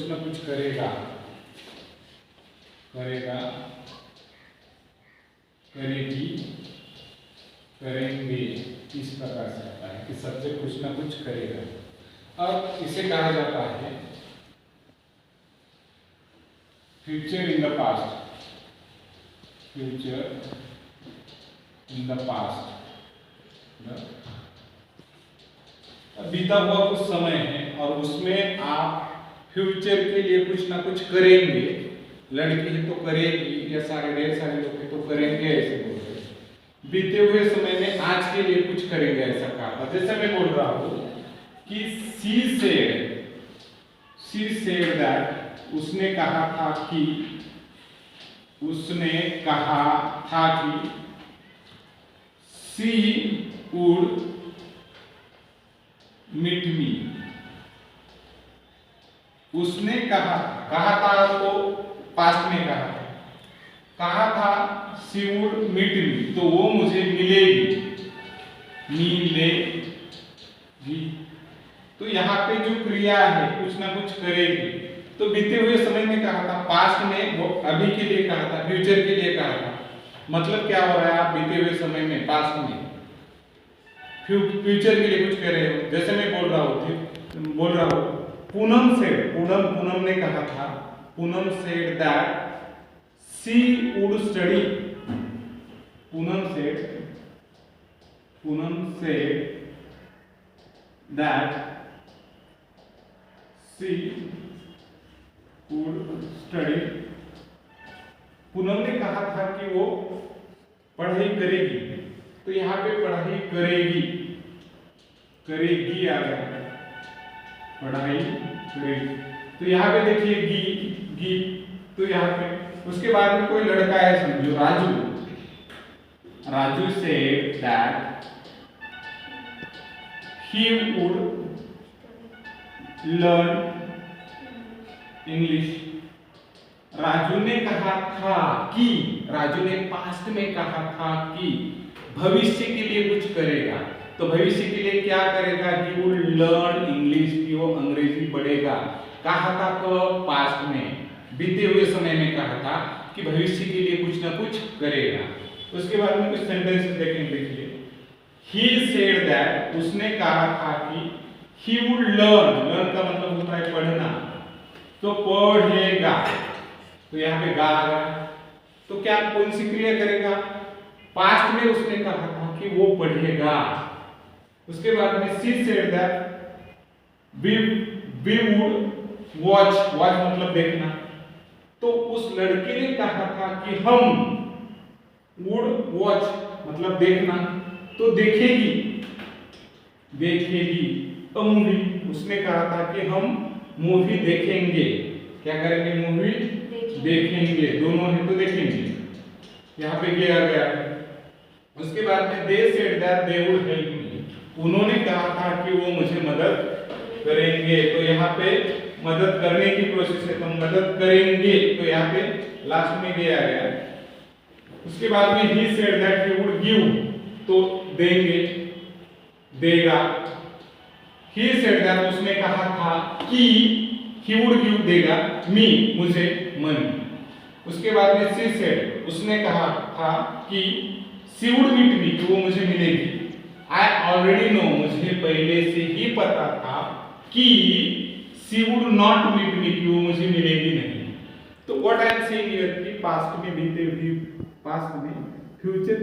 कुछ ना कुछ करेगा, करेगा, करेगी, करेंगे, इस प्रकार से आता है कि सब्जेक्ट कुछ ना कुछ करेगा। अब इसे कहा जाता है future in the past, future in the past. बीता हुआ कुछ समय है और उसमें आप फ्यूचर के लिए कुछ ना कुछ करेंगे। लड़की है तो करेगी, या सारे ढेर सारे लोग है तो करेंगे, ऐसे बोलते हैं। बीते हुए समय में आज के लिए कुछ करेंगे, ऐसा कहा। जैसे मैं बोल रहा हूं कि शी सेड दैट, उसने कहा था कि, उसने कहा था कि शी वुड मीट मी। उसने कहा था तो पास्ट में कहा था शी वुड मीट मी, तो वो मुझे मिलेगी, मिलेगी। तो यहाँ पे जो क्रिया है कुछ ना कुछ करेगी, तो बीते हुए समय में कहा था, पास्ट में वो अभी के लिए कहा था, फ्यूचर के लिए कहा था। मतलब क्या हो रहा है, आप बीते हुए समय में, पास्ट में फ्यूचर के लिए कुछ कह रहे हो। जैसे मैं बोल रहा हूँ पूनम ने कहा था, Poonam said that she would study, Poonam said that she would study. Poonam ने कहा था कि वो पढ़ाई करेगी, तो यहाँ पे पढ़ाई करेगी, करेगी आ गया, पढ़ाई करेगी। तो यहाँ पे देखिए गी, तो यहाँ पे उसके बाद में कोई लड़का है, समझो Raju say that he would learn English. Raju ने कहा था कि, राजू ने पास्ट में कहा था कि भविष्य के लिए कुछ करेगा। तो भविष्य के लिए क्या करेगा, ही वुड लर्न इंग्लिश, कि वो अंग्रेजी पढ़ेगा। कहा था तो पास्ट में, बीते हुए समय में कहा था कि भविष्य के लिए कुछ ना कुछ करेगा। उसके बाद में कुछ सेंटेंसेस देखेंगे। देखिए, ही सेड दैट, उसने कहा था कि ही वुड लर्न का मतलब होता है पढ़ना, तो पढ़ेगा, तो यहाँ पे गा आ गया। तो क्या कौन सी क्रिया करेगा, पास्ट में उसने कहा था कि वो पढ़ेगा। उसके बाद में she said that we would watch मतलब देखना, तो उस लड़के ने कहा था कि हम वुड वॉच मतलब देखना, तो देखेगी अ मूवी। उसने कहा था कि हम मूवी देखेंगे, क्या करेंगे, मूवी देखेंगे, दोनों है तो देखेंगे। यहाँ पे ये आ गया। उसके बाद में they said that they would help me, उन्होंने कहा था कि वो मुझे मदद करेंगे, तो यहाँ पे मदद करने की कोशिश है, तो मदद करेंगे, तो यहाँ पे लास्ट में ये आ गया। उसके बाद में he said that he would give, तो देंगे, देगा। ही सेड दैट, उसने कहा था कि ही वुड गिव, देगा, मी, मुझे, मनी। उसके बाद में शी सेड, उसने कहा था कि शी वुड मीट मी, कि वो मुझे मिलेगी। आई ऑलरेडी नो, मुझे पहले से ही पता था कि she would not meet me, कि वो मुझे मिलेगी नहीं। तो what I am saying here कि पास्ट में बीते हुए, पास्ट में फ्यूचर